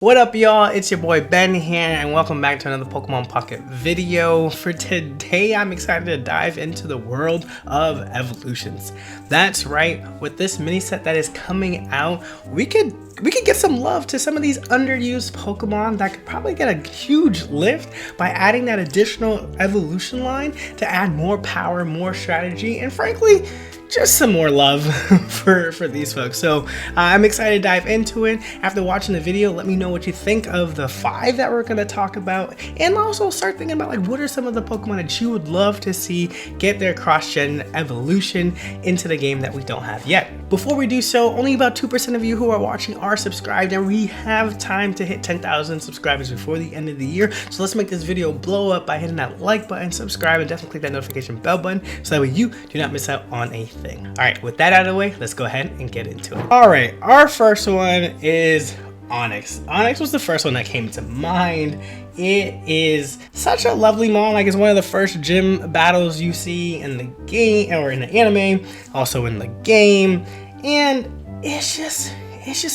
What up y'all, it's your boy Ben here and welcome back to another Pokemon Pocket video. For today, I'm excited to dive into the world of evolutions. That's right, with this mini set that is coming out, we could get some love to some of these underused Pokemon that could probably get a huge lift by adding that additional evolution line to add more power, more strategy, and frankly, just some more love for these folks. So I'm excited to dive into it. After watching the video, let me know what you think of the 5 that we're going to talk about, and also start thinking about like what are some of the Pokemon that you would love to see get their cross-gen evolution into the game that we don't have yet. Before we do so, only about 2% of you who are watching are subscribed, and we have time to hit 10,000 subscribers before the end of the year. So let's make this video blow up by hitting that like button, subscribe, and definitely click that notification bell button so that way you do not miss out on a thing. All right, with that out of the way, let's go ahead and get into it. All right, our first one is Onix. Onix was the first one that came to mind. It is such a lovely mon, like it's one of the first gym battles you see in the game or in the anime, also in the game, and it's just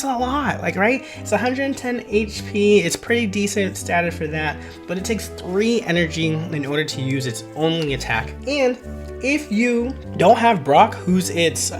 a lot, like, right? It's 110 HP, it's pretty decent status for that, but it takes 3 energy in order to use its only attack. And if you don't have Brock, who's its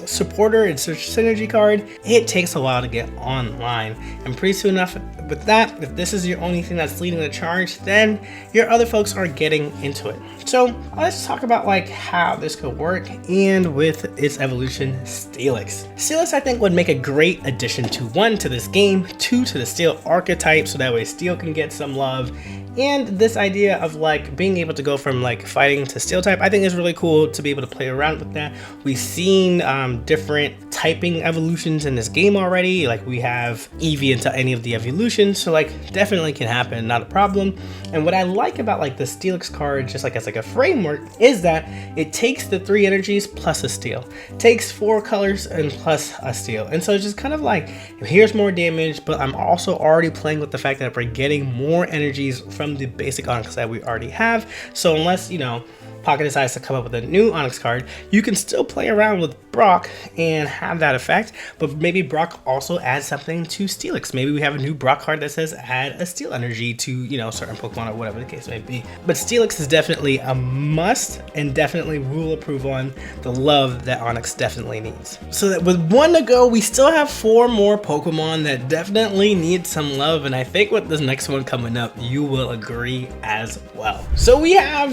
supporter, its synergy card, it takes a while to get online. And pretty soon enough with that, if this is your only thing that's leading the charge, then your other folks are getting into it. So let's talk about like how this could work and with its evolution, Steelix. Steelix I think would make a great addition to 1, to this game, 2, to the Steel archetype, so that way Steel can get some love. And this idea of like being able to go from like fighting to Steel type, I think is really cool to be able to play around with that. We've seen different typing evolutions in this game already. Like we have Eevee into any of the evolutions, so like definitely can happen, not a problem. And what I like about like the Steelix card, just like as like a framework, is that it takes the 3 energies plus a Steel, takes 4 colors and plus a Steel, and so it's just kind of like here's more damage, but I'm also already playing with the fact that we're getting more energies from the basic Onix that we already have. So unless, you know, Pocket decides to come up with a new Onix card, you can still play around with Brock and have that effect, but maybe Brock also adds something to Steelix. Maybe we have a new Brock card that says add a Steel energy to, you know, certain Pokemon or whatever the case may be. But Steelix is definitely a must, and definitely will approve on the love that Onix definitely needs. So that with 1 to go, we still have 4 more Pokemon that definitely need some love, and I think with this next one coming up, you will agree as well. So we have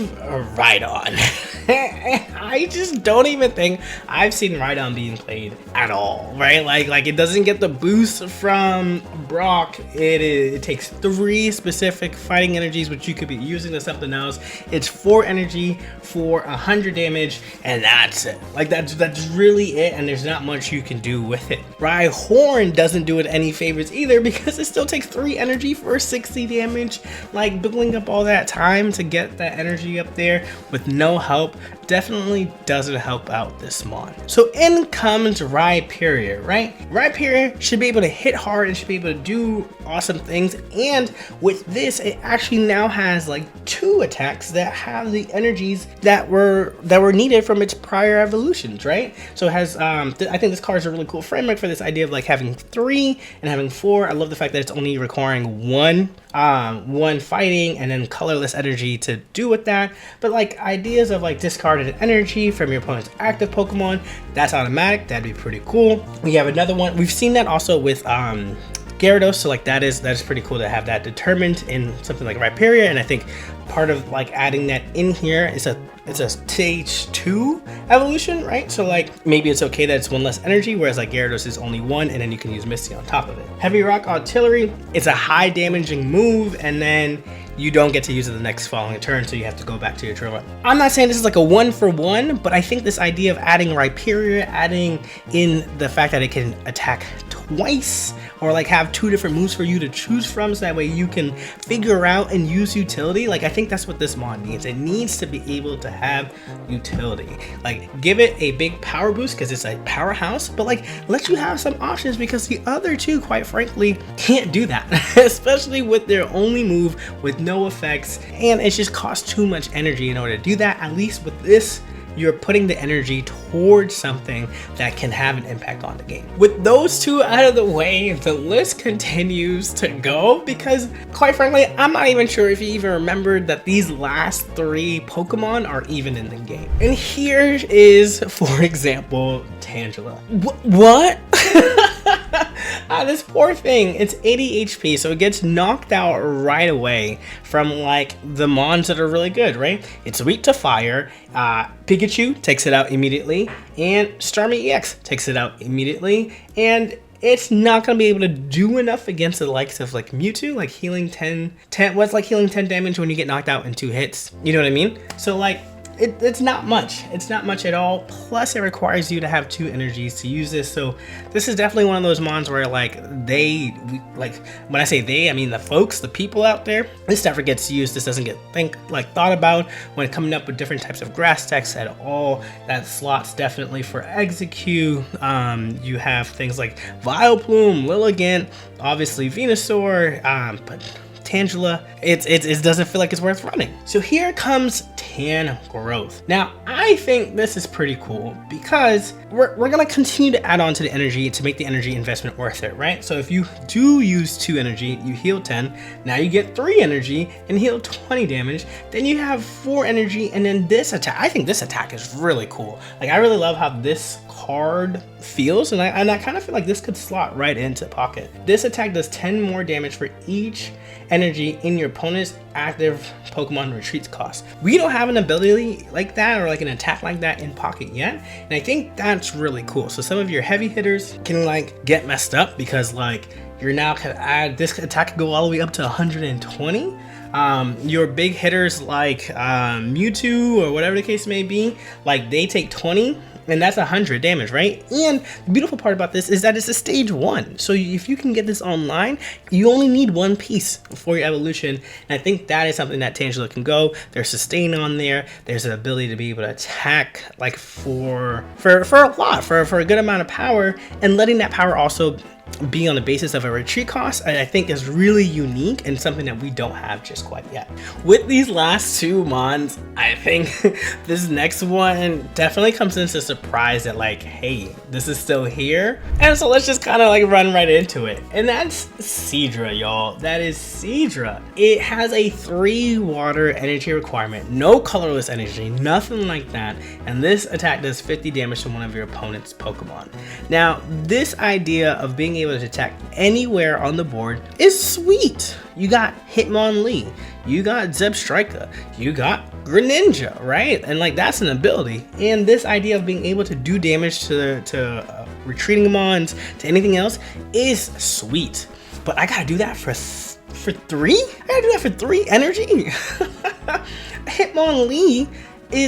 Rhydon. I just don't even think I've seen Rhydon being played at all, right? Like it doesn't get the boost from Brock. It takes 3 specific fighting energies, which you could be using to something else. It's 4 energy for 100 damage, and that's it. Like that's really it, and there's not much you can do with it. Rhyhorn doesn't do it any favors either, because it still takes 3 energy for 60 damage. Like building up all that time to get that energy up there with no help definitely doesn't help out this mon. So in comes Rhyperior, right? Rhyperior should be able to hit hard and should be able to do awesome things, and with this it actually now has like 2 attacks that have the energies that were needed from its prior evolutions, right? So it has I think this card is a really cool framework for this idea of like having 3 and having 4. I love the fact that it's only requiring one fighting and then colorless energy to do with that. But like ideas of like discarded energy from your opponent's active Pokemon, that's automatic. That'd be pretty cool. We have another one. We've seen that also with Gyarados, so like that is pretty cool to have that determined in something like Rhyperior. And I think part of like adding that in here is it's a stage 2 evolution, right? So like maybe it's okay that it's 1 less energy, whereas like Gyarados is only 1, and then you can use Misty on top of it. Heavy Rock Artillery, it's a high damaging move, and then you don't get to use it the next following turn, so you have to go back to your turn 1. I'm not saying this is like a 1-for-1, but I think this idea of adding Rhyperior, adding in the fact that it can attack twice, or like have 2 different moves for you to choose from, so that way you can figure out and use utility. Like I think that's what this mon needs. It needs to be able to have utility. Like give it a big power boost because it's a powerhouse, but like let you have some options, because the other 2 quite frankly can't do that. Especially with their only move with no effects, and it just costs too much energy in order to do that. At least with this, you're putting the energy towards something that can have an impact on the game. With those two out of the way, the list continues to go because, quite frankly, I'm not even sure if you even remembered that these last 3 Pokemon are even in the game. And here is, for example, Tangela. What? This poor thing, it's 80 HP, so it gets knocked out right away from like the mons that are really good, right? It's weak to fire. Pikachu takes it out immediately, and Starmie EX takes it out immediately, and it's not going to be able to do enough against the likes of like Mewtwo, like healing 10 what's like healing 10 damage when you get knocked out in 2 hits. You know what I mean? So like, it's not much. It's not much at all. Plus, it requires you to have 2 energies to use this. So this is definitely one of those mons where like when I say they, I mean the folks, the people out there. This never gets used. This doesn't get thought about when coming up with different types of grass techs at all. That slots definitely for Execute. You have things like Vileplume, Lilligant, obviously Venusaur, but Tangela, it doesn't feel like it's worth running. So here comes Tangrowth. Now, I think this is pretty cool because we're gonna continue to add on to the energy to make the energy investment worth it, right? So if you do use 2 energy, you heal 10, now you get 3 energy and heal 20 damage, then you have 4 energy, and then this attack, I think this attack is really cool. Like, I really love how this card feels, and I kind of feel like this could slot right into Pocket. This attack does 10 more damage for each energy in your opponent's active Pokemon retreats cost. We don't have an ability like that or like an attack like that in Pocket yet, and I think that's really cool. So some of your heavy hitters can like get messed up because like you're now can add this attack could go all the way up to 120. Your big hitters like Mewtwo or whatever the case may be, like they take 20. And that's 100 damage, right? And the beautiful part about this is that it's a stage 1. So if you can get this online, you only need 1 piece for your evolution. And I think that is something that Tangela can go. There's sustain on there. There's an ability to be able to attack like for a lot, for a good amount of power, and letting that power also be on the basis of a retreat cost, I think is really unique and something that we don't have just quite yet. With these last 2 mons, I think this next one definitely comes into surprise that like, hey, this is still here. And so let's just kind of like run right into it. And that's Seadra, y'all. That is Seadra. It has a 3 water energy requirement, no colorless energy, nothing like that. And this attack does 50 damage to one of your opponent's Pokemon. Now, this idea of being able to attack anywhere on the board is sweet. You got Hitmonlee, you got Zebstrika, you got Greninja, right? And like that's an ability. And this idea of being able to do damage to retreating mons, to anything else, is sweet. But I gotta do that for 3? I gotta do that for 3 energy? Hitmonlee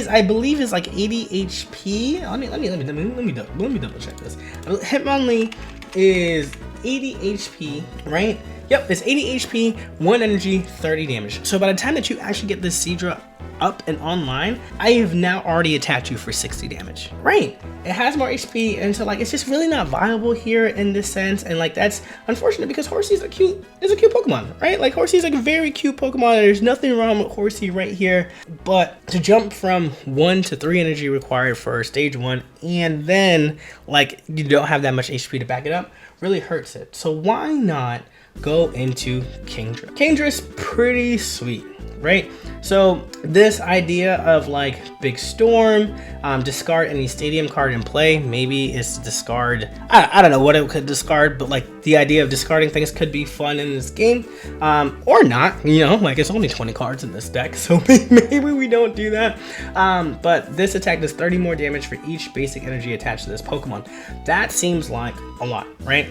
I believe is like 80 HP. Let me double check this. Hitmonlee is 80 HP, right? Yep, it's 80 HP, 1 energy, 30 damage. So by the time that you actually get this Seadra up and online, I have now already attacked you for 60 damage, right? It has more HP, and so like it's just really not viable here in this sense, and like that's unfortunate because Horsey is a cute Pokemon, right? Like Horsey is like a very cute Pokemon, and there's nothing wrong with Horsey right here, but to jump from 1 to 3 energy required for stage 1, and then like you don't have that much HP to back it up, really hurts it. So why not go into Kingdra? Kingdra's pretty sweet, right? So this idea of like Big Storm, discard any stadium card in play. Maybe it's to discard, I don't know what it could discard, but like the idea of discarding things could be fun in this game, or not, you know, like it's only 20 cards in this deck, so maybe we don't do that. But this attack does 30 more damage for each basic energy attached to this Pokemon. That seems like a lot, right?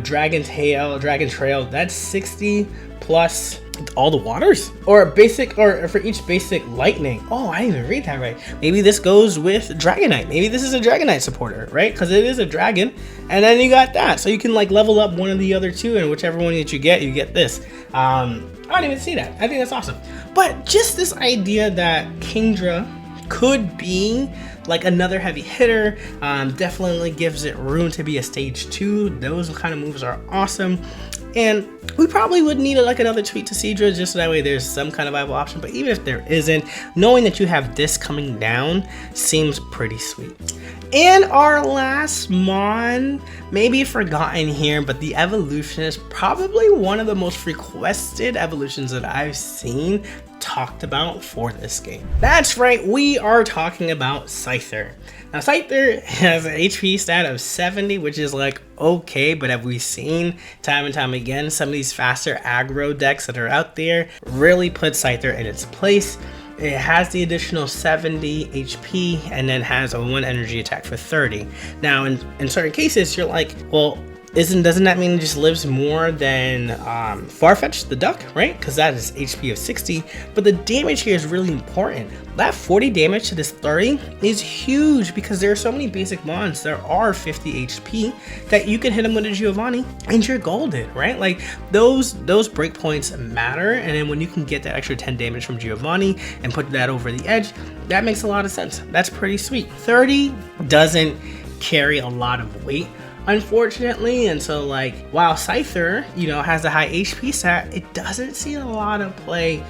Dragon Trail, that's 60 plus all the waters, or for each basic lightning. Oh, I didn't even read that right. Maybe this goes with Dragonite. Maybe this is a Dragonite supporter, right? Because it is a dragon, and then you got that, so you can like level up one of the other 2, and whichever one that you get this. I didn't even see that. I think that's awesome. But just this idea that Kingdra could be like another heavy hitter, definitely gives it room to be a stage 2. Those kind of moves are awesome. And we probably would need like another tweet to Seadra, just so that way there's some kind of viable option. But even if there isn't, knowing that you have this coming down seems pretty sweet. And our last mon, maybe forgotten here, but the evolution is probably one of the most requested evolutions that I've seen talked about for this game. That's right, we are talking about Scyther. Now Scyther has an HP stat of 70, which is like okay, but have we seen time and time again, some of these faster aggro decks that are out there really put Scyther in its place. It has the additional 70 HP and then has a 1 energy attack for 30. Now in certain cases you're like, well, doesn't that mean it just lives more than Farfetch'd the duck, right? Because that is HP of 60, but the damage here is really important. That 40 damage to this 30 is huge because there are so many basic mons. There are 50 HP that you can hit them with a Giovanni and you're golden, right? Like those breakpoints matter, and then when you can get that extra 10 damage from Giovanni and put that over the edge, that makes a lot of sense. That's pretty sweet. 30 doesn't carry a lot of weight, unfortunately, and so like while Scyther, you know, has a high HP stat, it doesn't see a lot of play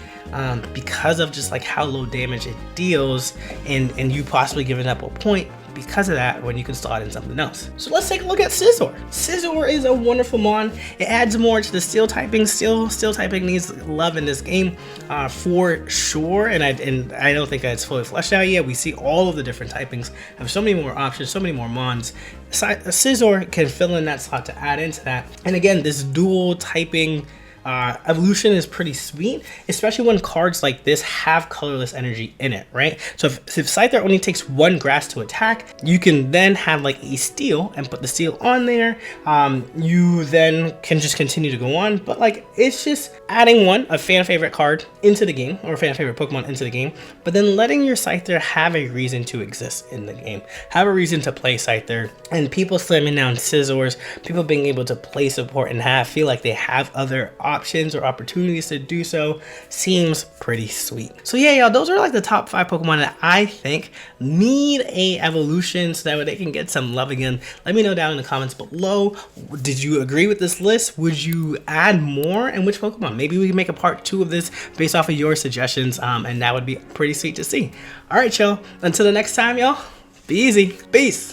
because of just like how low damage it deals, and you possibly giving up a point because of that when you can slot in something else. So let's take a look at Scizor. Scizor is a wonderful mon. It adds more to the steel typing. Steel typing needs love in this game for sure, and I don't think it's fully fleshed out yet. We see all of the different typings have so many more options, so many more mons. Scizor can fill in that slot to add into that, and again, this dual typing evolution is pretty sweet, especially when cards like this have colorless energy in it, right? So if Scyther only takes 1 grass to attack, you can then have like a steel and put the steel on there. You then can just continue to go on, but like it's just adding a fan favorite card into the game, or a fan favorite Pokemon into the game, but then letting your Scyther have a reason to exist in the game, have a reason to play Scyther, and people slamming down Scizors, people being able to play support and feel like they have other options or opportunities to do so seems pretty sweet. So yeah, y'all, those are like the top 5 Pokemon that I think need a evolution so that way they can get some love again. Let me know down in the comments below. Did you agree with this list? Would you add more, and which Pokemon? Maybe we can make a part 2 of this based off of your suggestions, and that would be pretty sweet to see. All right, y'all, until the next time, y'all, be easy. Peace.